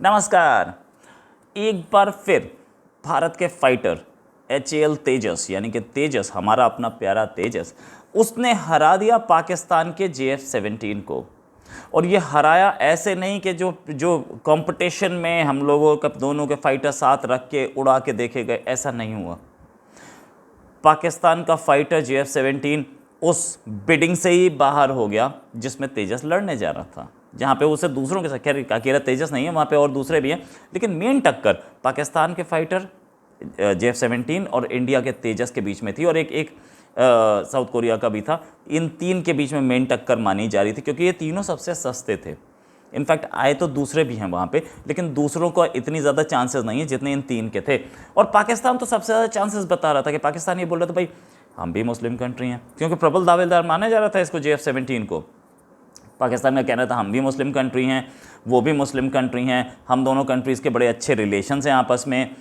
नमस्कार। एक बार फिर भारत के फाइटर HAL तेजस यानी कि तेजस, हमारा अपना प्यारा तेजस, उसने हरा दिया पाकिस्तान के JF-17 को। और ये हराया ऐसे नहीं कि जो जो कंपटीशन में हम लोगों का दोनों के फाइटर साथ रख के उड़ा के देखे गए, ऐसा नहीं हुआ। पाकिस्तान का फाइटर JF-17 उस बिडिंग से ही बाहर हो गया जिसमें तेजस लड़ने जा रहा था, जहाँ पे उसे दूसरों के साथ, खैर अकेला तेजस नहीं है, वहाँ पे और दूसरे भी हैं, लेकिन मेन टक्कर पाकिस्तान के फाइटर JF-17 और इंडिया के तेजस के बीच में थी, और एक साउथ कोरिया का भी था। इन तीन के बीच में मेन टक्कर मानी जा रही थी, क्योंकि ये तीनों सबसे सस्ते थे। इनफैक्ट आए तो दूसरे भी हैं वहाँ पे, लेकिन दूसरों को इतनी ज़्यादा चांसेस नहीं है जितने इन तीन के थे। और पाकिस्तान तो सबसे ज़्यादा चांसेस बता रहा था कि पाकिस्तान ये बोल रहा था भाई हम भी मुस्लिम कंट्री हैं, क्योंकि प्रबल दावेदार माना जा रहा था इसको, JF-17 को। पाकिस्तान का कहना था हम भी मुस्लिम कंट्री हैं, वो भी मुस्लिम कंट्री हैं, हम दोनों कंट्रीज़ के बड़े अच्छे रिलेशंस हैं आपस में।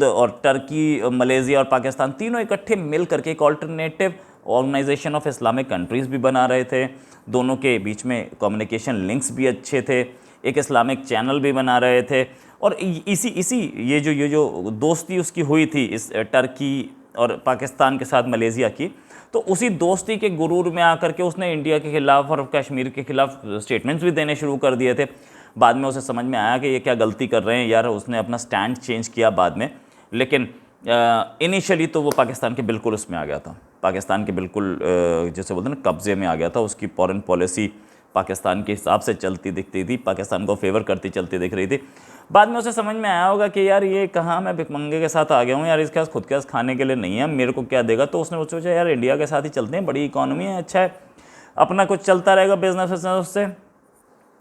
और टर्की, मलेशिया और पाकिस्तान तीनों इकट्ठे मिल करके एक alternative organisation of Islamic countries भी बना रहे थे। दोनों के बीच में कम्युनिकेशन लिंक्स भी अच्छे थे, एक इस्लामिक चैनल भी बना रहे थे। और इसी ये जो दोस्ती उसकी हुई थी इस टर्की और पाकिस्तान के साथ मलेशिया की, तो उसी दोस्ती के गुरूर में आकर के उसने इंडिया के खिलाफ और कश्मीर के खिलाफ स्टेटमेंट्स भी देने शुरू कर दिए थे। बाद में उसे समझ में आया कि ये क्या गलती कर रहे हैं यार, उसने अपना स्टैंड चेंज किया बाद में, लेकिन इनिशियली तो वो पाकिस्तान के बिल्कुल उसमें आ गया था, पाकिस्तान के बिल्कुल जैसे बोलते हैं ना कब्जे में आ गया था। उसकी फॉरेन पॉलिसी पाकिस्तान के हिसाब से चलती दिखती थी, पाकिस्तान को फेवर करती चलती दिख रही थी। बाद में उसे समझ में आया होगा कि यार ये कहाँ मैं भिखमंगे के साथ आ गया हूँ यार, इसके पास खुद के पास खाने के लिए नहीं है, मेरे को क्या देगा। तो उसने सोचा यार इंडिया के साथ ही चलते हैं, बड़ी इकॉनमी है, अच्छा है, अपना कुछ चलता रहेगा बिजनेस उससे।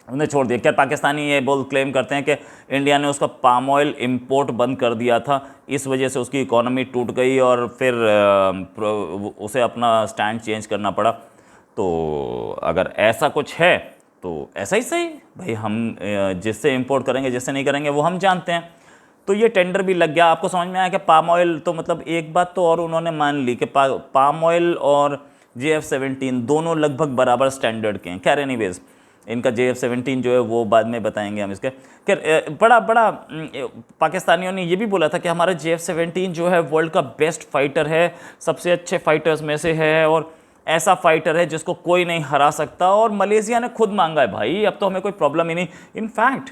उन्हें छोड़ दिया। क्या पाकिस्तानी ये बोल क्लेम करते हैं कि इंडिया ने उसका पाम ऑयल इंपोर्ट बंद कर दिया था, इस वजह से उसकी इकोनॉमी टूट गई और फिर उसे अपना स्टैंड चेंज करना पड़ा। तो अगर ऐसा कुछ है तो ऐसा ही सही भाई, हम जिससे इंपोर्ट करेंगे जिससे नहीं करेंगे वो हम जानते हैं। तो ये टेंडर भी लग गया। आपको समझ में आया कि पाम ऑयल तो मतलब एक बात तो और उन्होंने मान ली कि पाम ऑयल और JF-17 दोनों लगभग बराबर स्टैंडर्ड के हैं। खैर एनीवेज, इनका JF-17 जो है वो बाद में बताएंगे हम इसके। खैर बड़ा पाकिस्तानियों ने ये भी बोला था कि हमारा JF-17 जो है वर्ल्ड का बेस्ट फाइटर है, सबसे अच्छे फाइटर्स में से है, और ऐसा फाइटर है जिसको कोई नहीं हरा सकता। और मलेशिया ने खुद मांगा है भाई, अब तो हमें कोई प्रॉब्लम ही नहीं। इनफैक्ट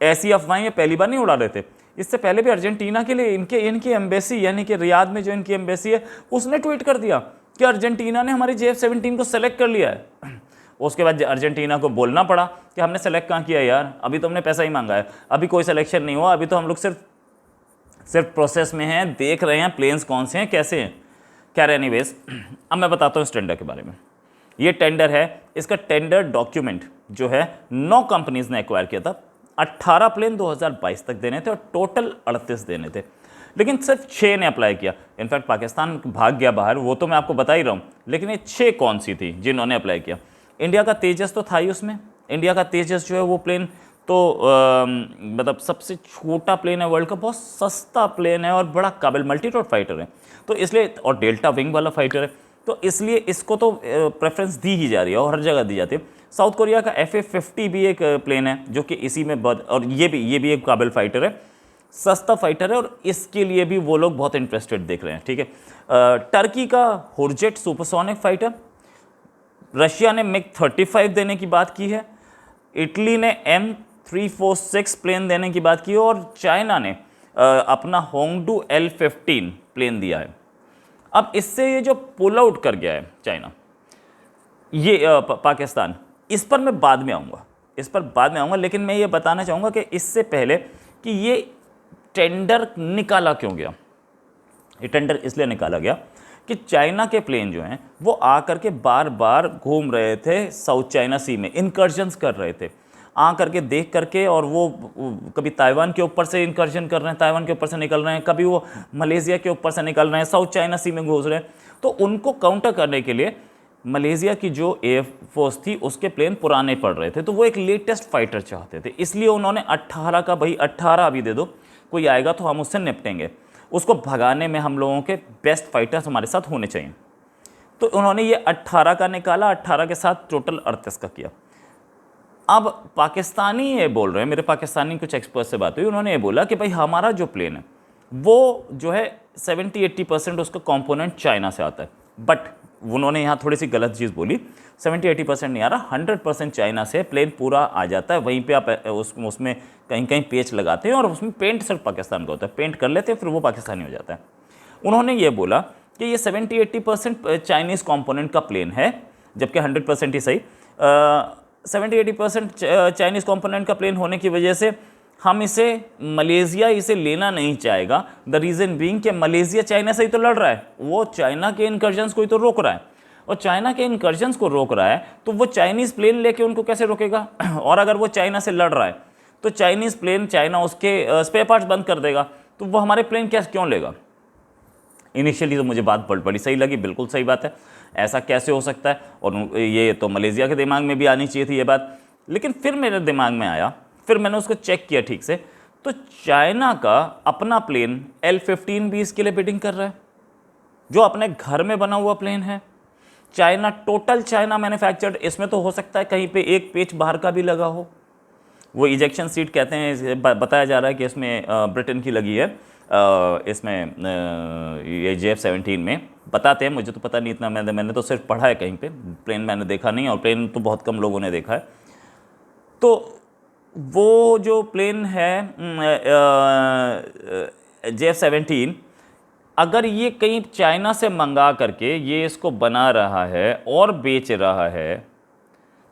ऐसी अफवाहें ये पहली बार नहीं उड़ा रहे थे, इससे पहले भी अर्जेंटीना के लिए इनकी एम्बेसी यानी कि रियाद में जो इनकी एम्बेसी है उसने ट्वीट कर दिया कि अर्जेंटीना ने हमारी JF-17 को सेलेक्ट कर लिया है। उसके बाद अर्जेंटीना को बोलना पड़ा कि हमने सेलेक्ट कहाँ किया यार, अभी तो हमने पैसा ही मांगा है, अभी कोई सिलेक्शन नहीं हुआ, अभी तो हम लोग सिर्फ प्रोसेस में हैं, देख रहे हैं प्लेन्स कौन से हैं कैसे हैं। खैर एनीवेज, अब मैं बताता हूँ इस टेंडर के बारे में। ये टेंडर है, इसका टेंडर डॉक्यूमेंट जो है 9 कंपनीज ने एक्वायर किया था। 18 प्लेन 2022 तक देने थे और टोटल 38 देने थे, लेकिन सिर्फ 6 ने अप्लाई किया। इनफैक्ट पाकिस्तान भाग गया बाहर, वो तो मैं आपको बता ही रहा हूँ, लेकिन ये 6 कौन सी थी जिन्होंने अप्लाई किया। इंडिया का तेजस तो था ही उसमें। इंडिया का तेजस जो है वो प्लेन तो मतलब सबसे छोटा प्लेन है वर्ल्ड का, बहुत सस्ता प्लेन है और बड़ा काबिल मल्टी रोड फाइटर है, तो इसलिए, और डेल्टा विंग वाला फाइटर है, तो इसलिए इसको तो प्रेफरेंस दी ही जा रही है और हर जगह दी जाती है। साउथ कोरिया का FA-50 भी एक प्लेन है जो कि इसी में और ये भी एक काबिल फाइटर है, सस्ता फाइटर है, और इसके लिए भी वो लोग बहुत इंटरेस्टेड देख रहे हैं। ठीक है, टर्की का हुरजेट सुपरसोनिक फाइटर, रशिया ने MiG-35 देने की बात की है, इटली ने M346 प्लेन देने की बात की है, और चाइना ने अपना होंगडू L-15 प्लेन दिया है। अब इससे ये जो पुल आउट कर गया है चाइना, ये पाकिस्तान, इस पर मैं बाद में आऊँगा, लेकिन मैं ये बताना चाहूँगा कि इससे पहले कि ये टेंडर निकाला क्यों गया। ये टेंडर इसलिए निकाला गया कि चाइना के प्लेन जो हैं वो आकर के बार बार घूम रहे थे साउथ चाइना सी में, इनकर्जन्स कर रहे थे, आ करके देख करके, और वो कभी ताइवान के ऊपर से इंकर्जन कर रहे हैं, ताइवान के ऊपर से निकल रहे हैं, कभी वो मलेशिया के ऊपर से निकल रहे हैं, साउथ चाइना सी में घुस रहे हैं। तो उनको काउंटर करने के लिए मलेशिया की जो एयरफोर्स थी उसके प्लेन पुराने पड़ रहे थे, तो वो एक लेटेस्ट फाइटर चाहते थे, इसलिए उन्होंने 18 का, भाई 18 अभी दे दो, कोई आएगा तो हम उससे निपटेंगे, उसको भगाने में हम लोगों के बेस्ट फाइटर्स हमारे साथ होने चाहिए। तो उन्होंने ये 18 का निकाला, 18 के साथ टोटल 38 का किया। अब पाकिस्तानी ये बोल रहे हैं, मेरे पाकिस्तानी कुछ एक्सपर्ट से बात हुई, उन्होंने ये बोला कि भाई हमारा जो प्लेन है वो जो है 70-80% उसका कंपोनेंट चाइना से आता है, बट उन्होंने यहाँ थोड़ी सी गलत चीज़ बोली, 70-80% नहीं आ रहा, 100% चाइना से प्लेन पूरा आ जाता है। वहीं पे आप उसमें कहीं कहीं पेच लगाते हैं और उसमें पेंट सिर्फ पाकिस्तान का होता है, पेंट कर लेते हैं फिर वो पाकिस्तानी हो जाता है। उन्होंने ये बोला कि ये 70-80% चाइनीज़ कंपोनेंट का प्लेन है, जबकि 100% ही सही, 70-80% चाइनीज़ कंपोनेंट का प्लेन होने की वजह से हम इसे, मलेशिया इसे लेना नहीं चाहेगा। द रीज़न बीइंग कि मलेशिया चाइना से ही तो लड़ रहा है, वो चाइना के इनकर्जन्स को ही तो रोक रहा है, और चाइना के इनकर्जन्स को रोक रहा है तो वो चाइनीज़ प्लेन लेके उनको कैसे रोकेगा? और अगर वो चाइना से लड़ रहा है तो चाइनीज़ प्लेन, चाइना उसके स्पेयर पार्ट्स बंद कर देगा, तो वो हमारे प्लेन कैसे क्यों लेगा? इनिशियली तो मुझे बात बड़ी सही लगी, बिल्कुल सही बात है, ऐसा कैसे हो सकता है, और ये तो मलेशिया के दिमाग में भी आनी चाहिए थी ये बात। लेकिन फिर मेरे दिमाग में आया, फिर मैंने उसको चेक किया ठीक से, तो चाइना का अपना प्लेन L-15 भी इसके लिए बिडिंग कर रहा है, जो अपने घर में बना हुआ प्लेन है। चाइना, टोटल चाइना मैन्युफैक्चर्ड, इसमें तो हो सकता है कहीं पे एक पेच बाहर का भी लगा हो, वो इजेक्शन सीट कहते हैं, बताया जा रहा है कि इसमें ब्रिटेन की लगी है, इसमें ये JF-17 में बताते हैं, मुझे तो पता नहीं इतना, मैंने तो सिर्फ पढ़ा है कहीं पे, प्लेन मैंने देखा नहीं, और प्लेन तो बहुत कम लोगों ने देखा है। तो वो जो प्लेन है JF-17, अगर ये कहीं चाइना से मंगा करके ये इसको बना रहा है और बेच रहा है,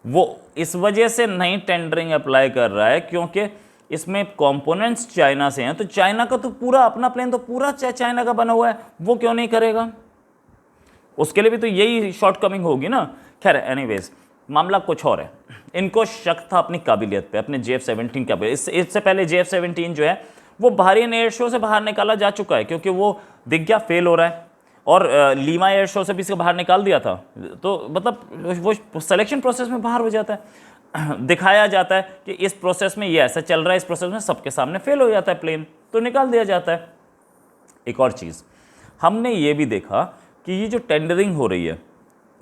वो इस वजह से नहीं टेंडरिंग अप्लाई कर रहा है क्योंकि इसमें कंपोनेंट्स चाइना से हैं, तो चाइना का तो पूरा अपना प्लेन तो पूरा चाइना का बना हुआ है, वो क्यों नहीं करेगा? उसके लिए भी तो यही शॉर्टकमिंग होगी ना। खैर एनीवेज, मामला कुछ और है। इनको शक था अपनी काबिलियत पे, अपने JF-17 का। इससे पहले JF-17 जो है वो बहरीन एयर शो से बाहर निकाला जा चुका है, क्योंकि वो दिख गया फेल हो रहा है, और लीमा एयर शो से भी इसको बाहर निकाल दिया था। तो मतलब वो सिलेक्शन प्रोसेस में बाहर हो जाता है, दिखाया जाता है कि इस प्रोसेस में ये ऐसा चल रहा है, इस प्रोसेस में सबके सामने फेल हो जाता है प्लेन, तो निकाल दिया जाता है। एक और चीज़ हमने ये भी देखा कि ये जो टेंडरिंग हो रही है,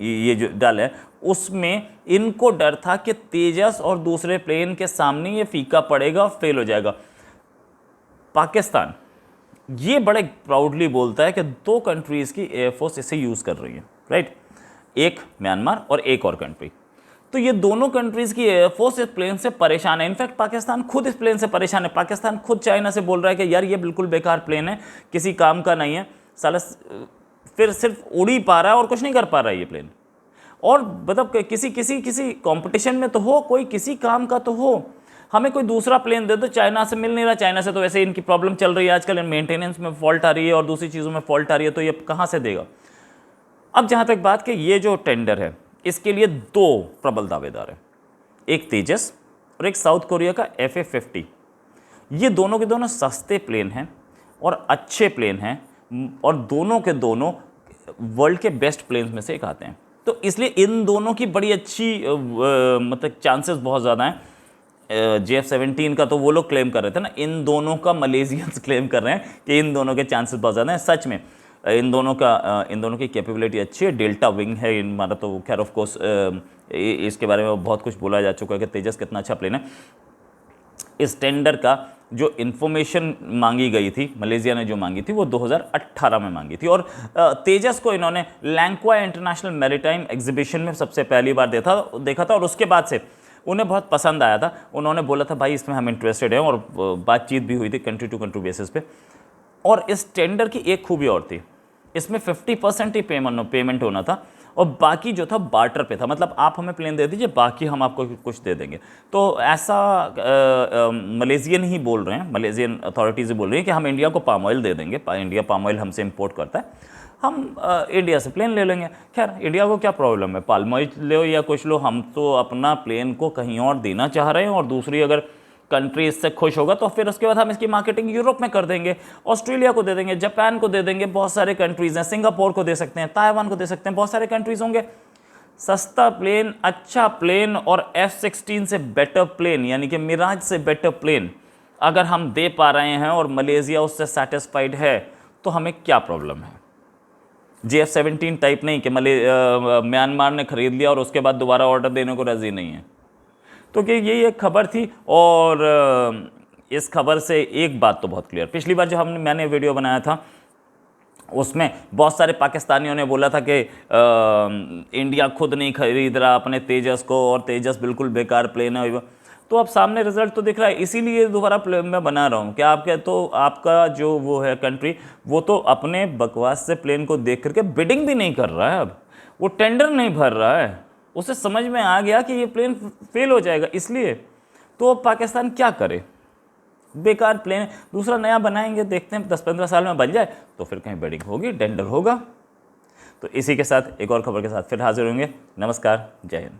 ये जो डल है, उसमें इनको डर था कि तेजस और दूसरे प्लेन के सामने ये फीका पड़ेगा और फेल हो जाएगा। पाकिस्तान ये बड़े प्राउडली बोलता है कि 2 कंट्रीज़ की एयरफोर्स इसे यूज़ कर रही है, राइट, एक म्यांमार और एक और कंट्री। तो ये दोनों कंट्रीज़ की एयरफोर्स इस प्लेन से परेशान है। इनफैक्ट पाकिस्तान खुद इस प्लेन से परेशान है। पाकिस्तान खुद चाइना से बोल रहा है कि यार ये बिल्कुल बेकार प्लेन है, किसी काम का नहीं है, साला फिर सिर्फ उड़ ही पा रहा है और कुछ नहीं कर पा रहा है ये प्लेन। और मतलब किसी कंपटीशन में तो हो, कोई किसी काम का तो हो, हमें कोई दूसरा प्लेन दे दो। चाइना से मिल नहीं रहा, चाइना से तो वैसे इनकी प्रॉब्लम चल रही है आजकल, मेंटेनेंस में फॉल्ट आ रही है और दूसरी चीज़ों में फॉल्ट आ रही है, तो ये कहाँ से देगा? अब जहाँ तक बात कि ये जो टेंडर है, इसके लिए 2 प्रबल दावेदार हैं, एक तेजस और एक साउथ कोरिया का FA-50। ये दोनों के दोनों सस्ते प्लेन हैं और अच्छे प्लेन हैं, और दोनों के दोनों वर्ल्ड के बेस्ट प्लेन्स में से एक आते हैं। तो इसलिए इन दोनों की बड़ी अच्छी मतलब चांसेस बहुत ज़्यादा हैं। JF-17 का तो वो लोग क्लेम कर रहे थे ना, इन दोनों का मलेशियंस क्लेम कर रहे हैं कि इन दोनों के चांसेस बहुत ज़्यादा हैं। सच में इन दोनों की कैपेबिलिटी अच्छी है, डेल्टा विंग है हमारा, तो खैर ऑफ कोर्स इसके बारे में बहुत कुछ बोला जा चुका है कि तेजस कितना अच्छा प्लेन है। इस टेंडर का जो इन्फॉर्मेशन मांगी गई थी, मलेशिया ने जो मांगी थी, वो 2018 में मांगी थी, और तेजस को इन्होंने लैंक्वा इंटरनेशनल मैरीटाइम एग्जीबिशन में सबसे पहली बार देखा था, और उसके बाद से उन्हें बहुत पसंद आया था। उन्होंने बोला था भाई इसमें हम इंटरेस्टेड हैं, और बातचीत भी हुई थी कंट्री टू कंट्री बेसिस पे। और इस टेंडर की एक खूबी और थी, इसमें 50% ही पेमेंट होना था, और बाकी जो था बार्टर पे था, मतलब आप हमें प्लेन दे दीजिए, बाकी हम आपको कुछ दे देंगे। तो ऐसा मलेशियन ही बोल रहे हैं, मलेशियन अथॉरिटीज़ बोल रही हैं कि हम इंडिया को पाम ऑयल दे देंगे, इंडिया पाम ऑयल हमसे इंपोर्ट करता है, हम इंडिया से प्लेन ले लेंगे। खैर इंडिया को क्या प्रॉब्लम है, पाम ऑयल लो या कुछ लो, हम तो अपना प्लेन को कहीं और देना चाह रहे हैं, और दूसरी अगर कंट्री इससे खुश होगा तो फिर उसके बाद हम इसकी मार्केटिंग यूरोप में कर देंगे, ऑस्ट्रेलिया को दे देंगे, जापान को दे देंगे, बहुत सारे कंट्रीज़ हैं, सिंगापुर को दे सकते हैं, ताइवान को दे सकते हैं, बहुत सारे कंट्रीज़ होंगे। सस्ता प्लेन, अच्छा प्लेन, और F-16 से बेटर प्लेन, यानी कि मिराज से बेटर प्लेन अगर हम दे पा रहे हैं और मलेशिया उससे सेटिस्फाइड है, तो हमें क्या प्रॉब्लम है? JF-17 टाइप नहीं कि म्यांमार ने खरीद लिया और उसके बाद दोबारा ऑर्डर देने को राजी नहीं है। तो कि यही एक खबर थी। और इस खबर से एक बात तो बहुत क्लियर, पिछली बार जो मैंने वीडियो बनाया था उसमें बहुत सारे पाकिस्तानियों ने बोला था कि इंडिया खुद नहीं खरीद रहा अपने तेजस को और तेजस बिल्कुल बेकार प्लेन है। तो अब सामने रिजल्ट तो दिख रहा है, इसीलिए दोबारा प्लेन मैं बना रहा हूँ कि आपके तो आपका जो वो है कंट्री, वो तो अपने बकवास से प्लेन को देख करके बिडिंग भी नहीं कर रहा है, अब वो टेंडर नहीं भर रहा है, उसे समझ में आ गया कि ये प्लेन फेल हो जाएगा। इसलिए तो अब पाकिस्तान क्या करे, बेकार प्लेन दूसरा नया बनाएंगे, देखते हैं 10-15 साल में बन जाए तो फिर कहीं बिडिंग होगी, टेंडर होगा। तो इसी के साथ एक और खबर के साथ फिर हाजिर होंगे। नमस्कार, जय हिंद।